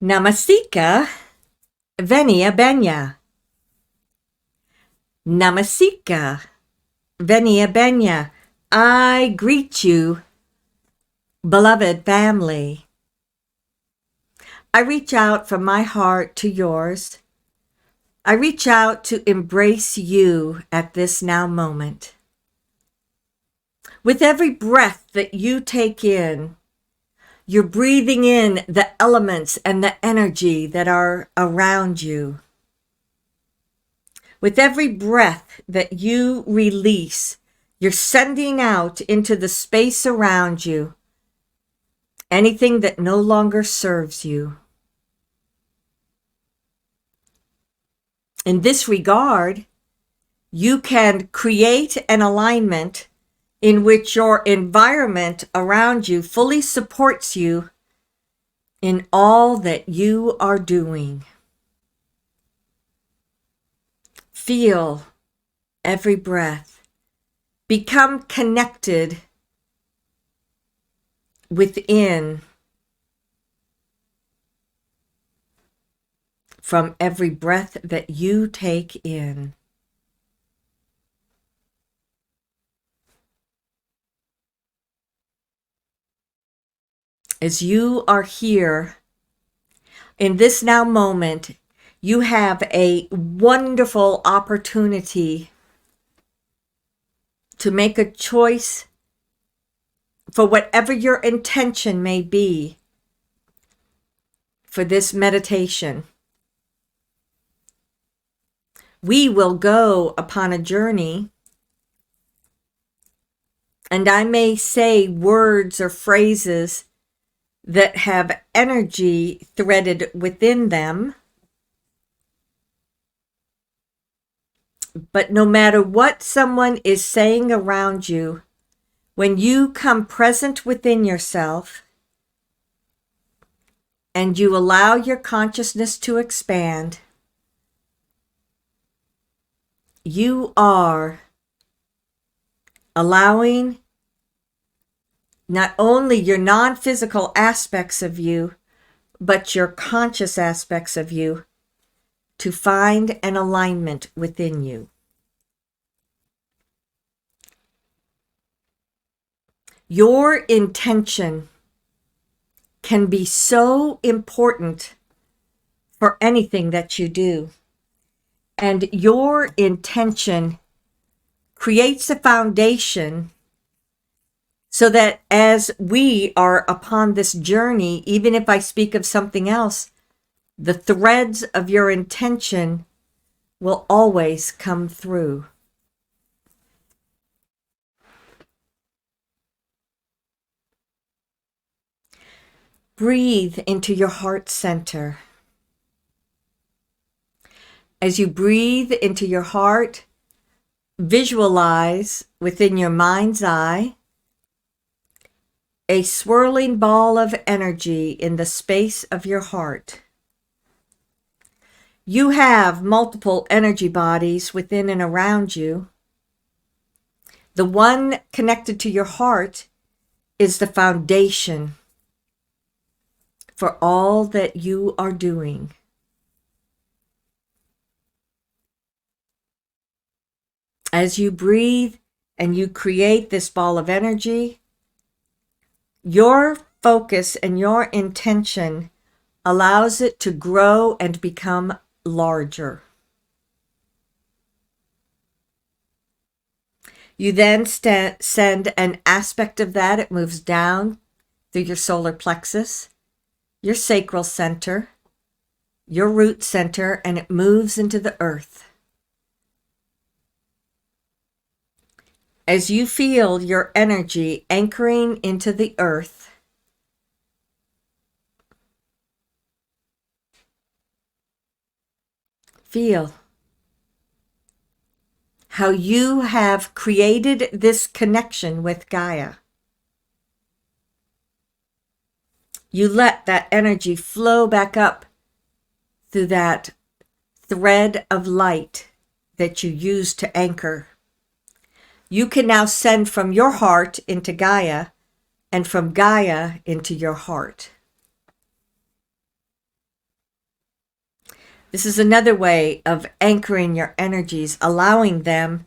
Namasika Venia Benya. Namasika Venia Benya. I greet you, beloved family. I reach out from my heart to yours. I reach out to embrace you at this now moment. With every breath that you take in, you're breathing in the elements and the energy that are around you. With every breath that you release, you're sending out into the space around you anything that no longer serves you. In this regard, you can create an alignment in which your environment around you fully supports you in all that you are doing. Feel every breath. Become connected within from every breath that you take in. As you are here in this now moment, you have a wonderful opportunity to make a choice for whatever your intention may be for this meditation. We will go upon a journey, and I may say words or phrases that have energy threaded within them. But no matter what someone is saying around you, when you come present within yourself and you allow your consciousness to expand, you are allowing not only your non-physical aspects of you, but your conscious aspects of you to find an alignment within you. Your intention can be so important for anything that you do. And your intention creates a foundation so that as we are upon this journey, even if I speak of something else, the threads of your intention will always come through. Breathe into your heart center. As you breathe into your heart, visualize within your mind's eye a swirling ball of energy in the space of your heart. You have multiple energy bodies within and around you. The one connected to your heart is the foundation for all that you are doing. As you breathe and you create this ball of energy, your focus and your intention allows it to grow and become larger. You then send an aspect of that, it moves down through your solar plexus, your sacral center, your root center, and it moves into the earth. As you feel your energy anchoring into the earth, feel how you have created this connection with Gaia. You let that energy flow back up through that thread of light that you use to anchor. You can now send from your heart into Gaia and from Gaia into your heart. This is another way of anchoring your energies, allowing them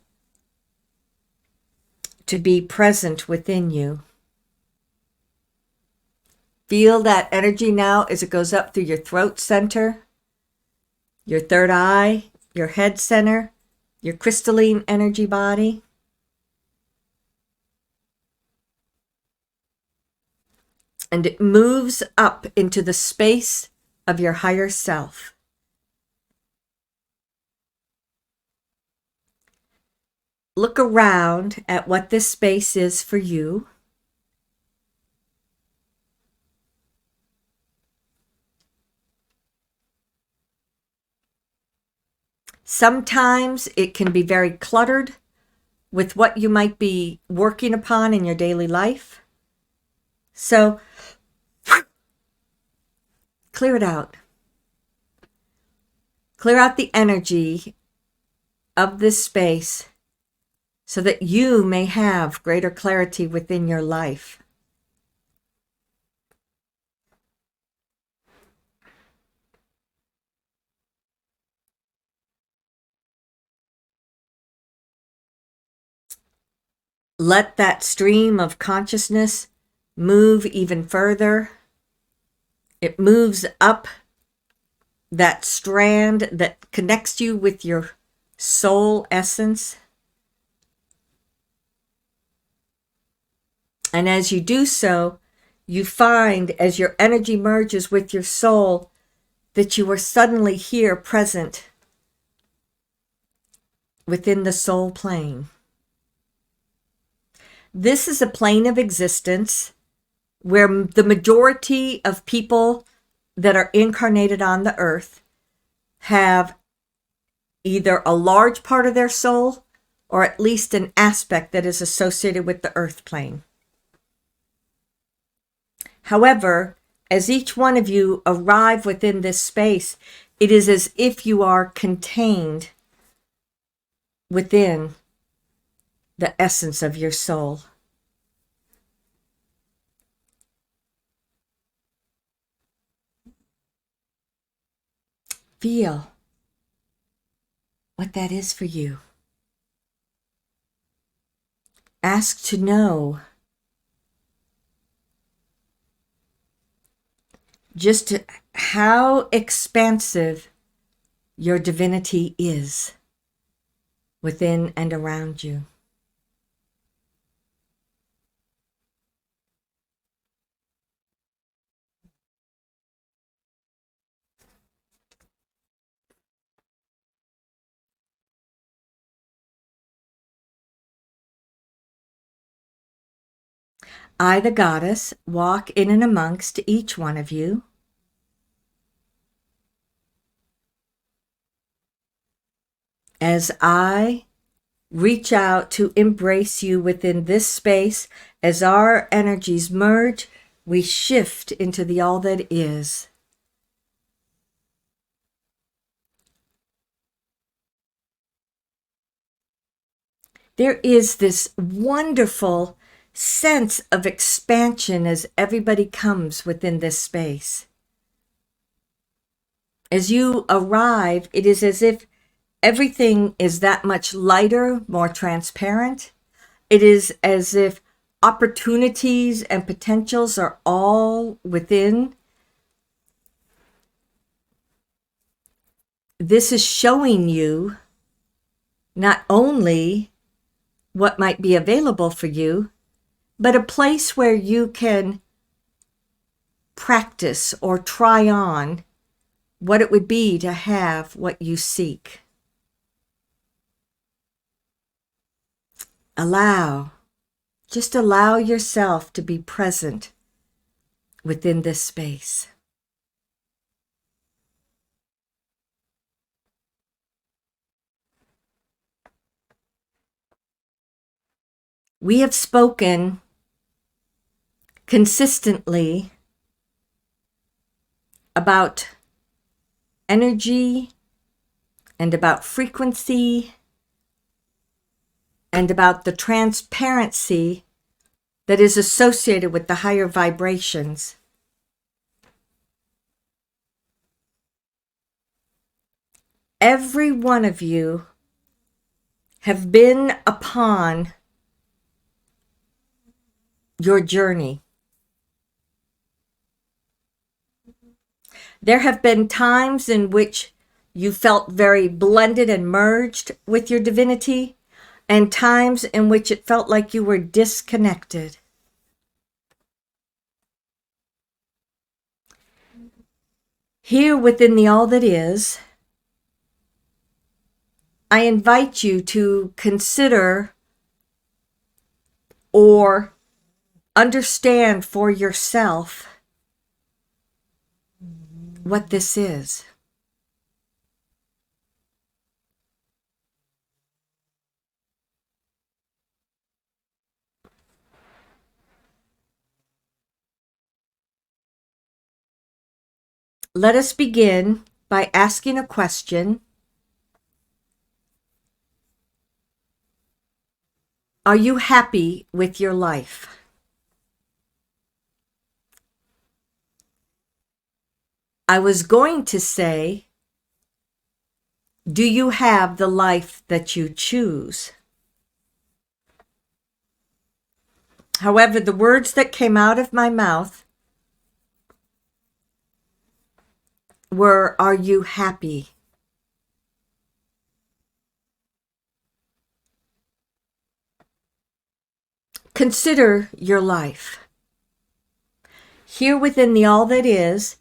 to be present within you. Feel that energy now as it goes up through your throat center, your third eye, your head center, your crystalline energy body. And it moves up into the space of your higher self. Look around at what this space is for you. Sometimes it can be very cluttered with what you might be working upon in your daily life. So clear it out. Clear out the energy of this space so that you may have greater clarity within your life. Let that stream of consciousness move even further. It moves up that strand that connects you with your soul essence. And as you do so, you find as your energy merges with your soul that you are suddenly here present within the soul plane. This is a plane of existence where the majority of people that are incarnated on the earth have either a large part of their soul or at least an aspect that is associated with the earth plane. However, as each one of you arrive within this space, it is as if you are contained within the essence of your soul. Feel what that is for you. Ask to know just how expansive your divinity is within and around you. I, the goddess, walk in and amongst each one of you. As I reach out to embrace you within this space, as our energies merge, we shift into the all that is. There is this wonderful sense of expansion as everybody comes within this space. As you arrive, it is as if everything is that much lighter, more transparent. It is as if opportunities and potentials are all within. This is showing you not only what might be available for you, but a place where you can practice or try on what it would be to have what you seek. Just allow yourself to be present within this space. We have spoken consistently about energy and about frequency and about the transparency that is associated with the higher vibrations. every one of you have been upon your journey. There have been times in which you felt very blended and merged with your divinity, and times in which it felt like you were disconnected. Here within the All That Is, I invite you to consider or understand for yourself what this is. Let us begin by asking a question. Are you happy with your life? I was going to say, do you have the life that you choose? However, the words that came out of my mouth were, are you happy? Consider your life. Here within the All That Is,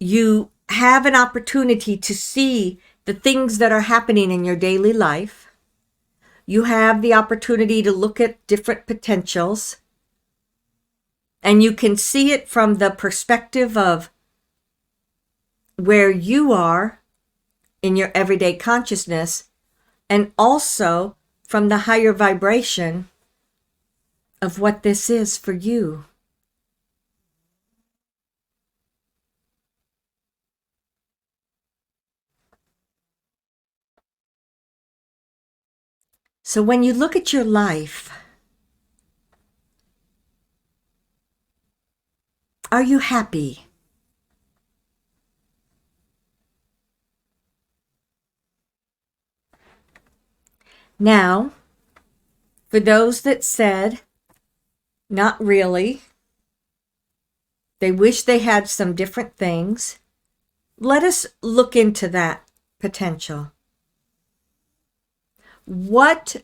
you have an opportunity to see the things that are happening in your daily life. You have the opportunity to look at different potentials, and you can see it from the perspective of where you are in your everyday consciousness, and also from the higher vibration of what this is for you. So when you look at your life, are you happy? Now, for those that said, not really, they wish they had some different things, let us look into that potential. What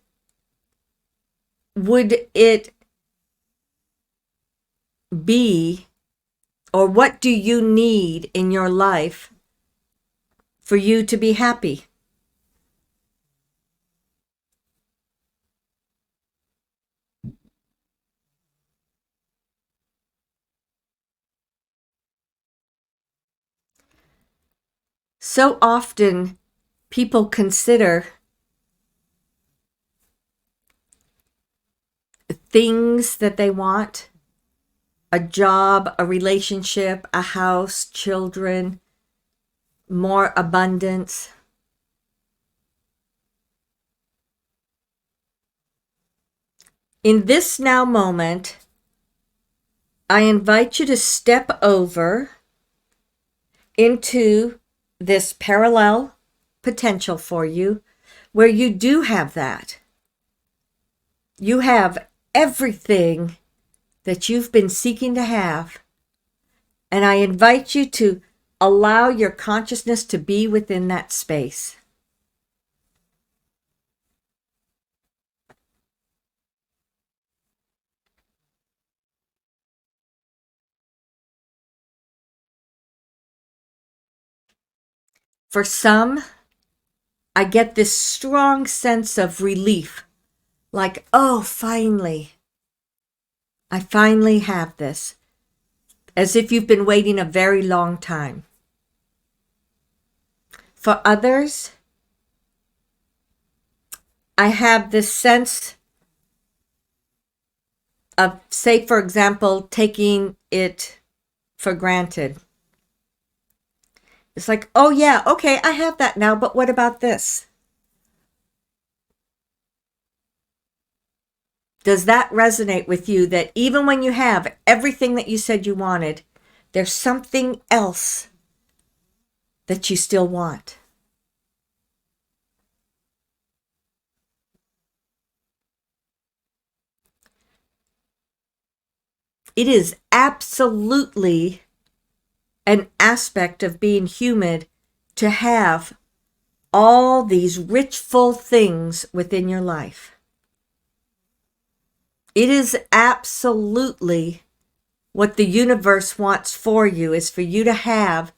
would it be, or what do you need in your life for you to be happy? So often people consider things that they want, a job, a relationship, a house, children, more abundance. In this now moment, I invite you to step over into this parallel potential for you where you do have that. You have everything that you've been seeking to have. And I invite you to allow your consciousness to be within that space. For some, I get this strong sense of relief, like, oh, finally, I finally have this, as if you've been waiting a very long time. For others, I have this sense of, say, for example, taking it for granted. It's like, oh yeah, okay, I have that now, but what about this? Does that resonate with you, that even when you have everything that you said you wanted, there's something else that you still want? It is absolutely an aspect of being human to have all these rich, full things within your life. It is absolutely what the universe wants for you, is for you to have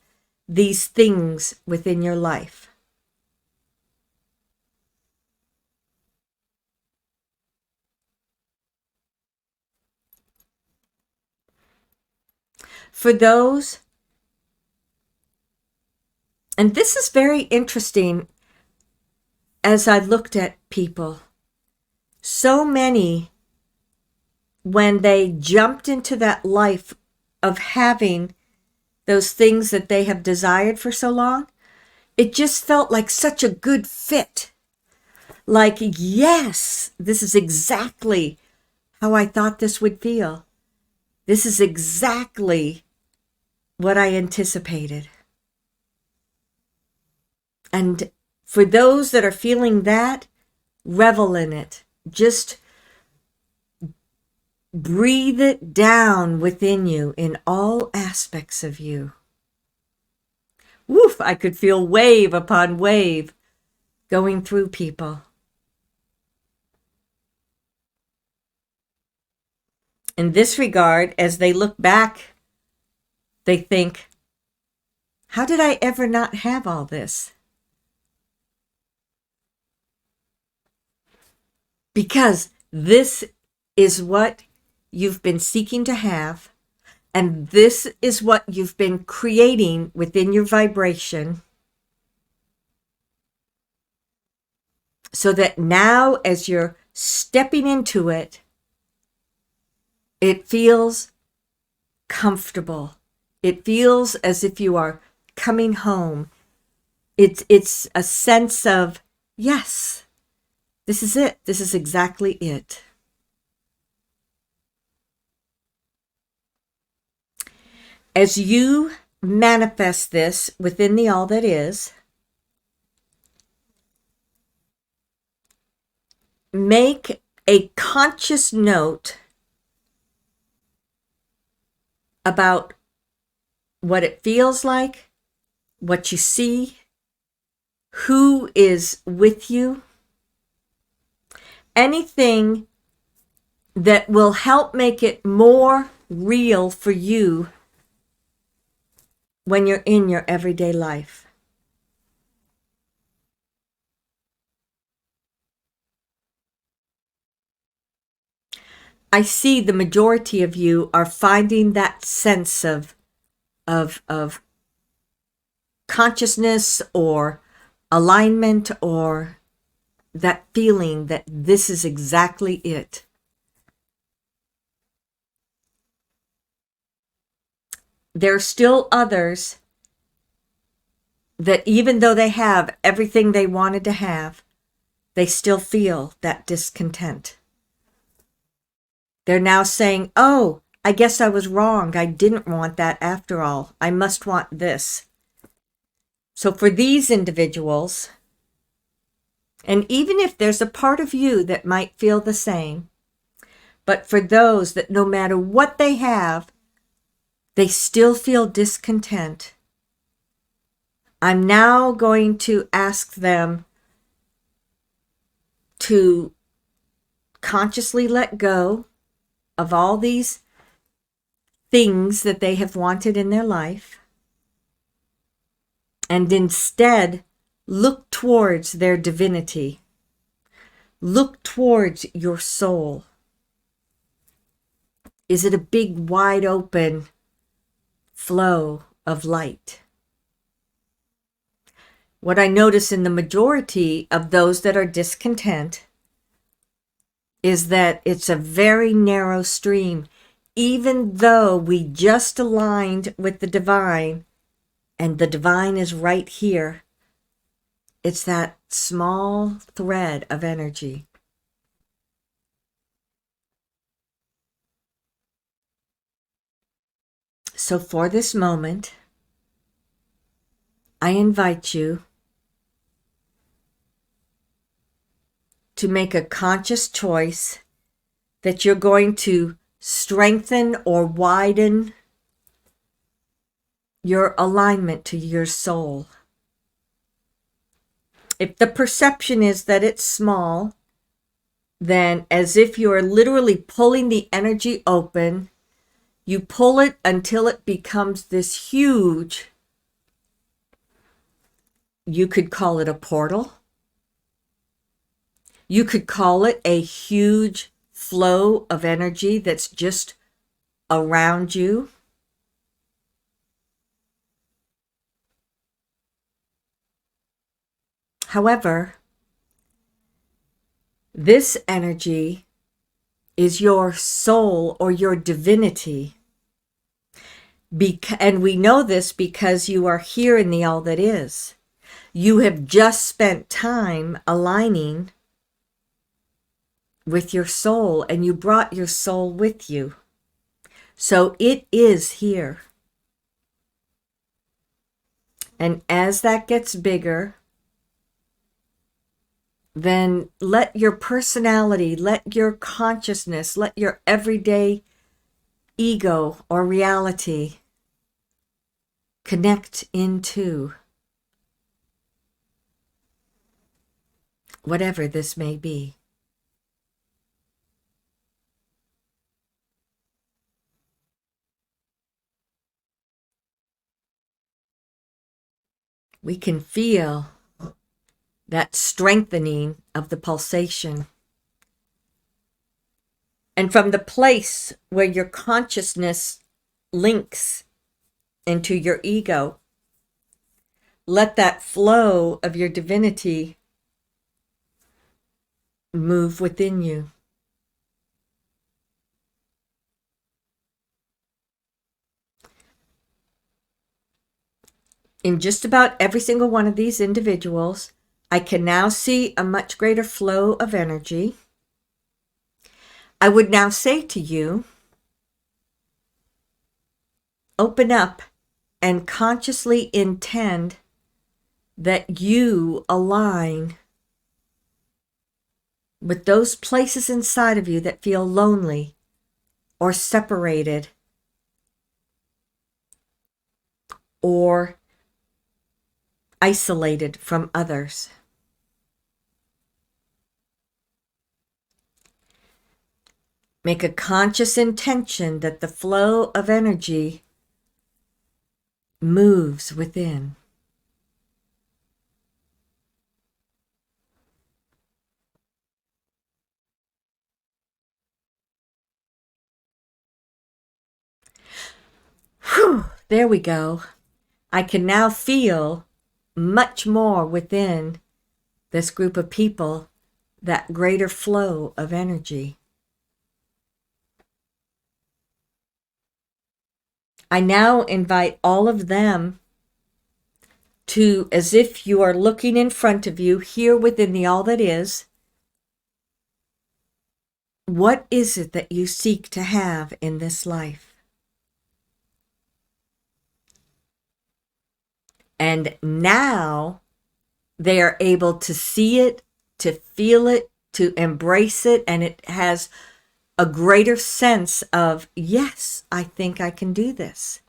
these things within your life. For those, and this is very interesting as I looked at people, so many, when they jumped into that life of having those things that they have desired for so long, it just felt like such a good fit. Like, yes, this is exactly how I thought this would feel. This is exactly what I anticipated. And for those that are feeling that, revel in it. Just breathe it down within you in all aspects of you. Woof, I could feel wave upon wave going through people. In this regard, as they look back, they think, how did I ever not have all this? Because this is what you've been seeking to have, and this is what you've been creating within your vibration, so that now as you're stepping into it, it feels comfortable. It feels as if you are coming home. It's a sense of, yes, this is it. This is exactly it. As you manifest this within the all that is, make a conscious note about what it feels like, what you see, who is with you, anything that will help make it more real for you when you're in your everyday life. I see the majority of you are finding that sense of consciousness or alignment, or that feeling that this is exactly it. There are still others that even though they have everything they wanted to have, they still feel that discontent. They're now saying, oh, I guess I was wrong. I didn't want that after all. I must want this. So for these individuals, and even if there's a part of you that might feel the same, but for those that no matter what they have, they still feel discontent, I'm now going to ask them to consciously let go of all these things that they have wanted in their life, and instead look towards their divinity. Look towards your soul. Is it a big, wide open flow of light? What I notice in the majority of those that are discontent is that it's a very narrow stream. Even though we just aligned with the divine, and the divine is right here, it's that small thread of energy. So for this moment, I invite you to make a conscious choice that you're going to strengthen or widen your alignment to your soul. If the perception is that it's small, then as if you are literally pulling the energy open, you pull it until it becomes this huge, you could call it a portal. You could call it a huge flow of energy that's just around you. However, this energy is your soul or your divinity. And we know this because you are here in the all that is. You have just spent time aligning with your soul, and you brought your soul with you. So it is here. And as that gets bigger, then let your personality, let your consciousness, let your everyday ego or reality connect into whatever this may be. We can feel that strengthening of the pulsation. And from the place where your consciousness links into your ego, let that flow of your divinity move within you. In just about every single one of these individuals, I can now see a much greater flow of energy. I would now say to you, open up and consciously intend that you align with those places inside of you that feel lonely or separated or isolated from others. Make a conscious intention that the flow of energy moves within. Whew, there we go. I can now feel much more within this group of people, that greater flow of energy. I now invite all of them to, as if you are looking in front of you, here within the all that is, what is it that you seek to have in this life? And now they are able to see it, to feel it, to embrace it, and it has a greater sense of, yes, I think I can do this.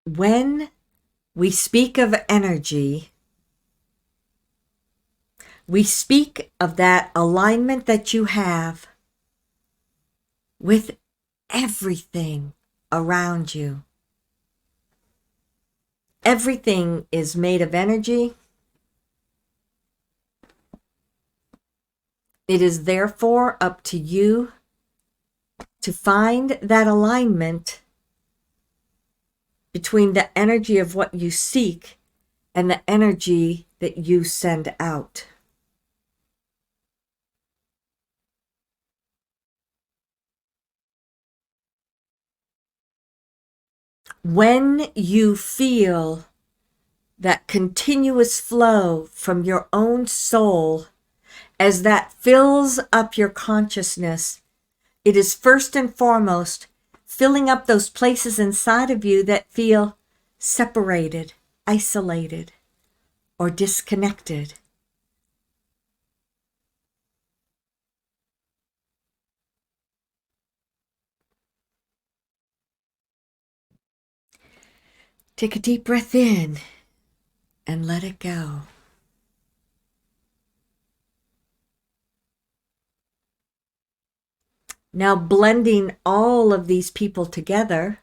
When we speak of energy, we speak of that alignment that you have with everything around you. Everything is made of energy. It is therefore up to you to find that alignment between the energy of what you seek and the energy that you send out. When you feel that continuous flow from your own soul, as that fills up your consciousness, it is first and foremost filling up those places inside of you that feel separated, isolated, or disconnected. Take a deep breath in and let it go. Now, blending all of these people together,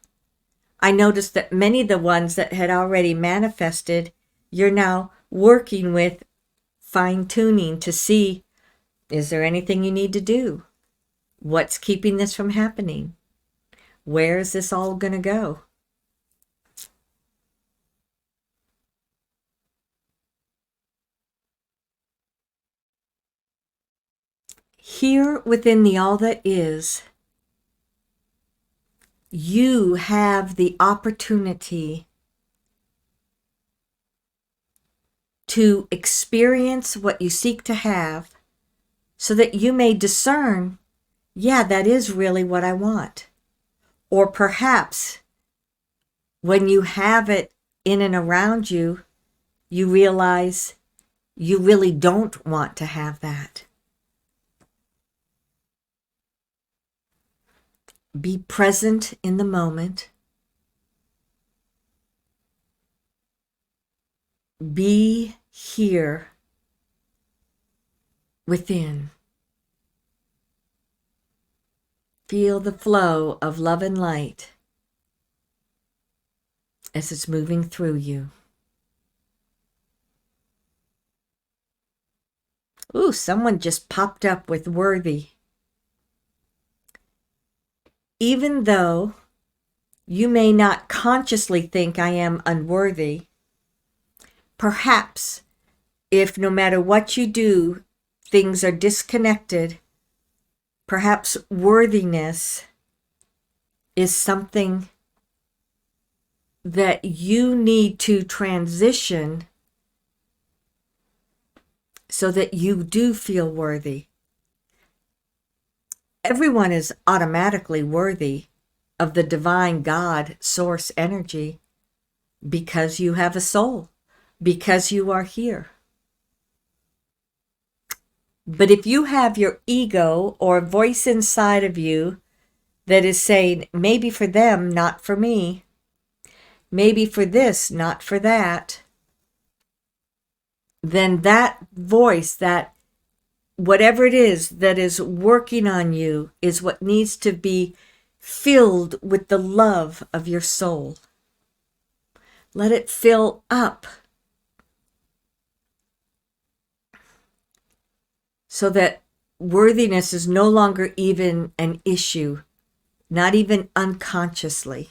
I noticed that many of the ones that had already manifested, you're now working with fine-tuning to see, is there anything you need to do? What's keeping this from happening? Where is this all going to go? Here within the all that is, you have the opportunity to experience what you seek to have so that you may discern, yeah, that is really what I want. Or perhaps when you have it in and around you, you realize you really don't want to have that. Be present in the moment. Be here within. Feel the flow of love and light as it's moving through you. Ooh, someone just popped up with worthy. Even though you may not consciously think I am unworthy, perhaps if no matter what you do, things are disconnected, perhaps worthiness is something that you need to transition so that you do feel worthy. Everyone is automatically worthy of the divine God source energy because you have a soul, because you are here. But if you have your ego or a voice inside of you that is saying, maybe for them, not for me, maybe for this, not for that, then that voice, that whatever it is that is working on you is what needs to be filled with the love of your soul. Let it fill up so that worthiness is no longer even an issue, not even unconsciously.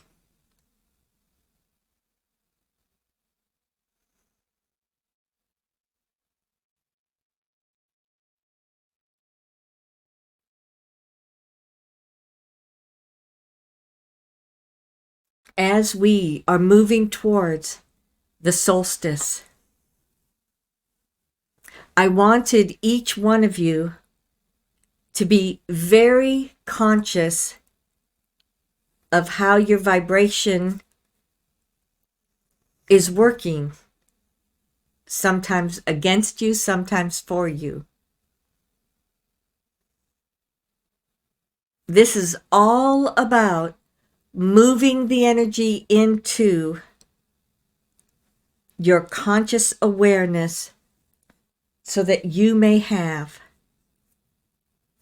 As we are moving towards the solstice, I wanted each one of you to be very conscious of how your vibration is working, sometimes against you, sometimes for you. This is all about moving the energy into your conscious awareness so that you may have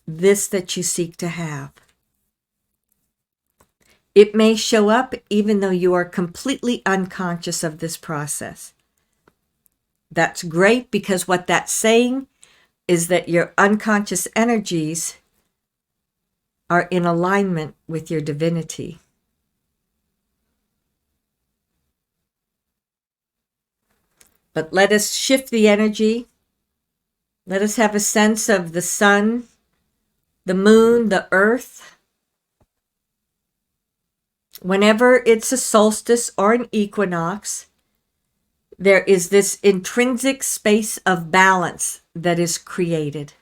this that you seek to have. It may show up even though you are completely unconscious of this process. That's great, because what that's saying is that your unconscious energies are in alignment with your divinity. But let us shift the energy. Let us have a sense of the sun, the moon, the earth. Whenever it's a solstice or an equinox, there is this intrinsic space of balance that is created.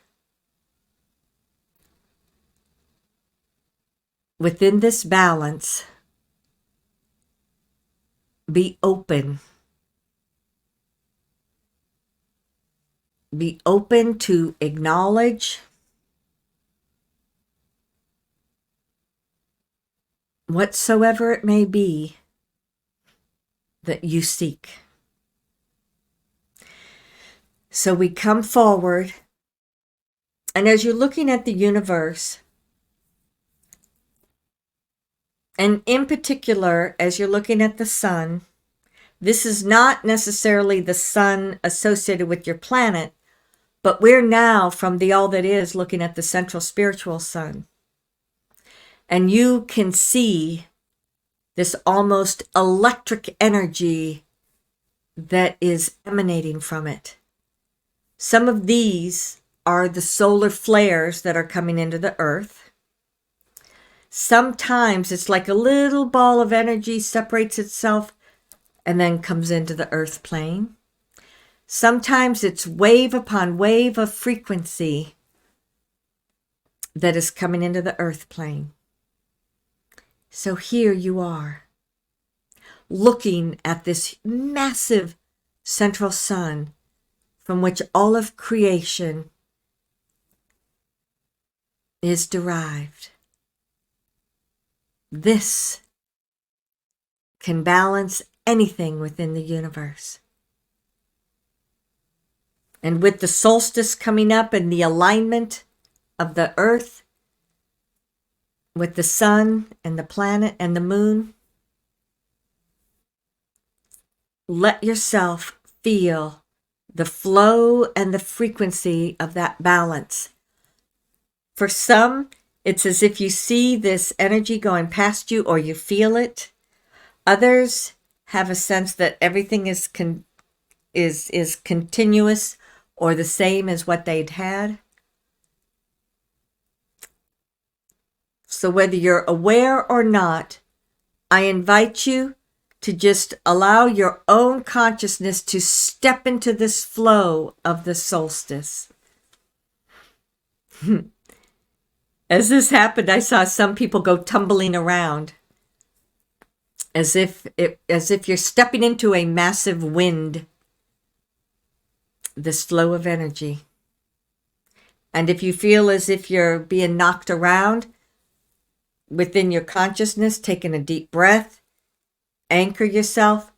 within this balance, be open. Be open to acknowledge whatsoever it may be that you seek. So we come forward, and as you're looking at the universe, and in particular, as you're looking at the sun, this is not necessarily the sun associated with your planet, but we're now from the all that is looking at the central spiritual sun. And you can see this almost electric energy that is emanating from it. Some of these are the solar flares that are coming into the earth. Sometimes it's like a little ball of energy separates itself and then comes into the earth plane. Sometimes it's wave upon wave of frequency that is coming into the earth plane. So here you are, looking at this massive central sun from which all of creation is derived. This can balance anything within the universe. And with the solstice coming up and the alignment of the earth with the sun and the planet and the moon, let yourself feel the flow and the frequency of that balance. For some, it's as if you see this energy going past you or you feel it. Others have a sense that everything is continuous or the same as what they'd had. So whether you're aware or not, I invite you to just allow your own consciousness to step into this flow of the solstice. As this happened, I saw some people go tumbling around as if you're stepping into a massive wind, this flow of energy. And if you feel as if you're being knocked around within your consciousness, taking a deep breath, anchor yourself,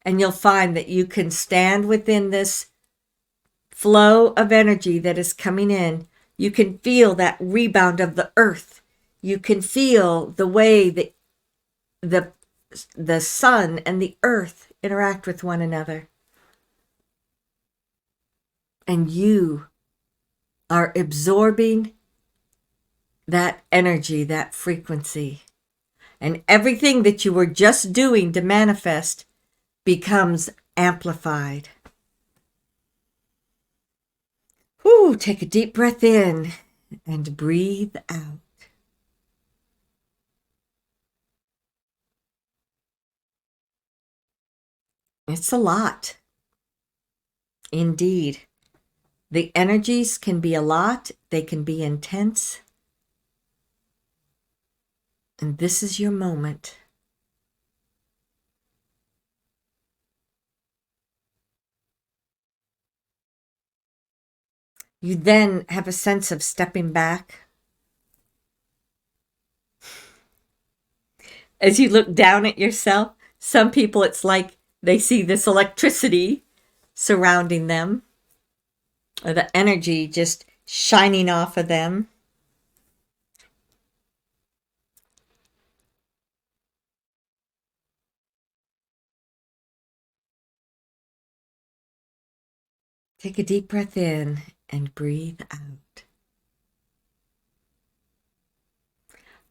and you'll find that you can stand within this flow of energy that is coming in. You can feel that rebound of the earth. You can feel the way that the sun and the earth interact with one another. And you are absorbing that energy, that frequency. And everything that you were just doing to manifest becomes amplified. Whew, take a deep breath in and breathe out. It's a lot. Indeed. The energies can be a lot. They can be intense. And this is your moment. You then have a sense of stepping back. As you look down at yourself, some people it's like they see this electricity surrounding them, or the energy just shining off of them. Take a deep breath in and breathe out.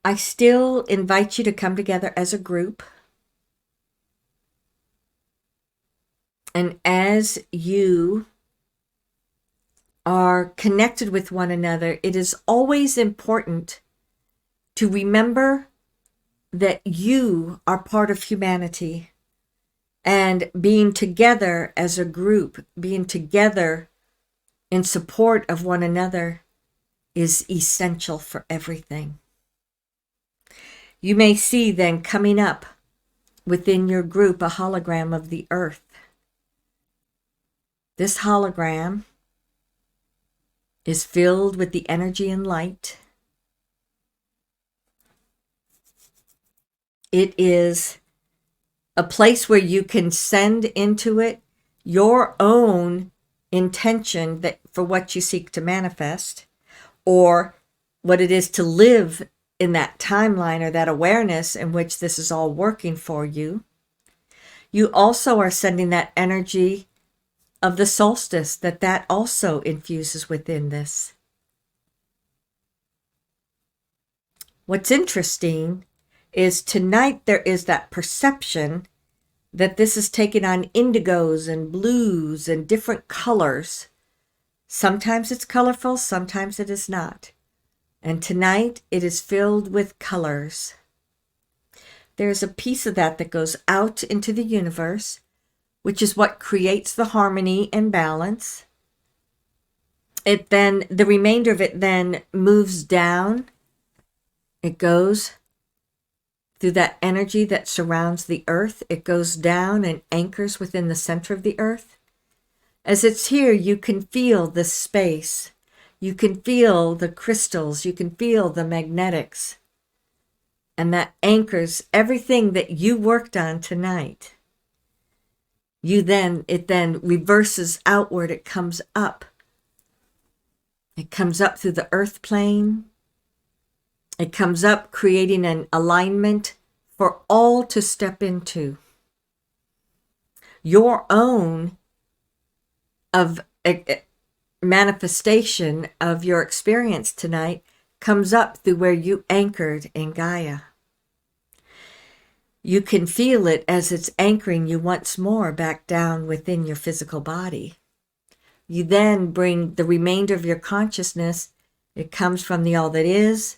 I still invite you to come together as a group. And as you are connected with one another, it is always important to remember that you are part of humanity. And being together as a group, being together in support of one another is essential for everything. You may see then coming up within your group a hologram of the earth. This hologram is filled with the energy and light. It is a place where you can send into it your own intention that for what you seek to manifest, or what it is to live in that timeline or that awareness in which this is all working for you. You also are sending that energy of the solstice that also infuses within this. What's interesting is tonight there is that perception that this is taking on indigos and blues and different colors. Sometimes it's colorful, sometimes it is not. And tonight it is filled with colors. There's a piece of that goes out into the universe, which is what creates the harmony and balance. The remainder of it then moves down. It goes through that energy that surrounds the earth. It goes down and anchors within the center of the earth. As it's here, you can feel the space. You can feel the crystals. You can feel the magnetics. And that anchors everything that you worked on tonight. It then reverses outward. It comes up. It comes up through the earth plane. It comes up creating an alignment for all to step into. Your own manifestation of your experience tonight comes up through where you anchored in Gaia. You can feel it as it's anchoring you once more back down within your physical body. You then bring the remainder of your consciousness. It comes from the all that is,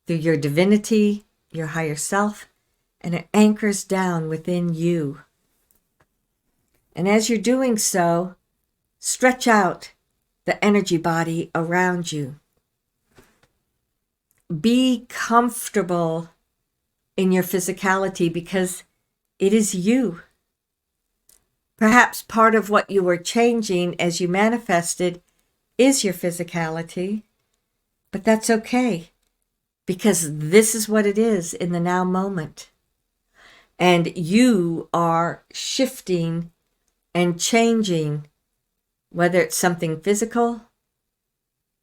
through your divinity, your higher self, and it anchors down within you. And as you're doing so, stretch out the energy body around you. Be comfortable in your physicality because it is you. Perhaps part of what you were changing as you manifested is your physicality, but that's okay because this is what it is in the now moment. And you are shifting and changing, whether it's something physical,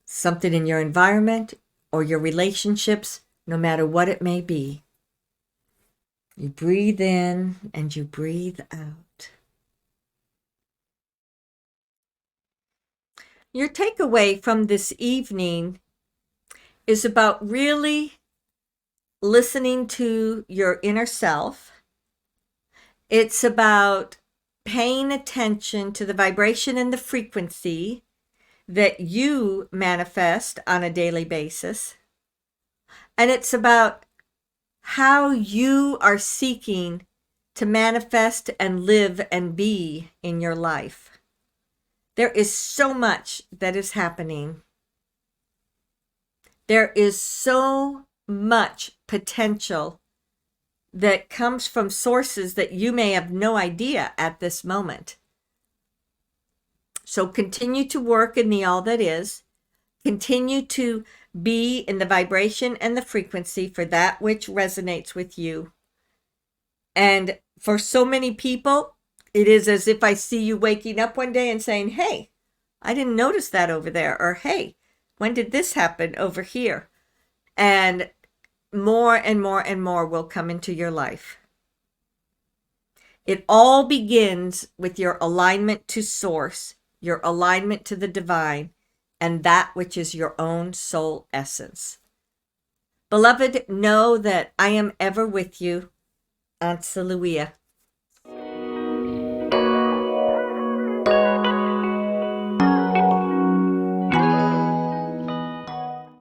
something in your environment, or your relationships, no matter what it may be. You breathe in and you breathe out. Your takeaway from this evening is about really listening to your inner self. It's about paying attention to the vibration and the frequency that you manifest on a daily basis. And it's about how you are seeking to manifest and live and be in your life. There is so much that is happening. There is so much potential that comes from sources that you may have no idea at this moment. So continue to work in the all that is. Continue to be in the vibration and the frequency for that which resonates with you. And for so many people, it is as if I see you waking up one day and saying, hey, I didn't notice that over there. Or, hey, when did this happen over here? And more and more and more will come into your life. It all begins with your alignment to source, your alignment to the divine, and that which is your own soul essence. Beloved, know that I am ever with you. Aunt Saluia.